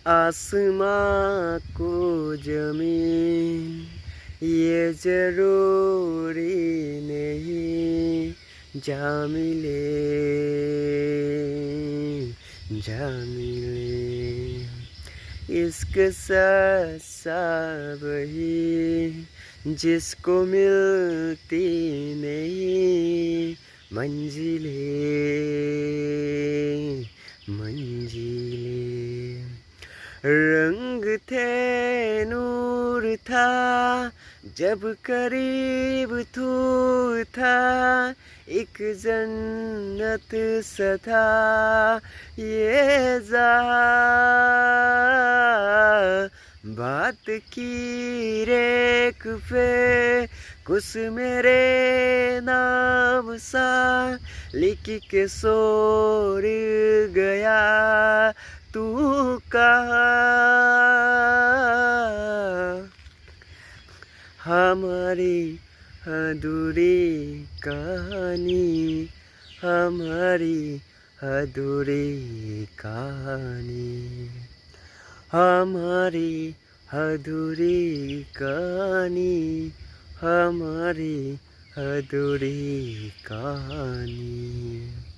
आसमां को ज़मीन ये ज़रूरी नहीं, जा मिले जा मिले। इश्क सच्चा वही जिसको मिलती नहीं मंजिलें मंजिलें। रंग थे नूर था जब करीब तू था, एक जन्नत सा था ये जहां। बात की रेख पे कुछ मेरे नाम सा लिख के सोर गया, तू कहाँ। हमारी अधूरी कहानी, हमारी अधूरी कहानी, हमारी अधूरी कहानी, हमारी अधूरी कहानी।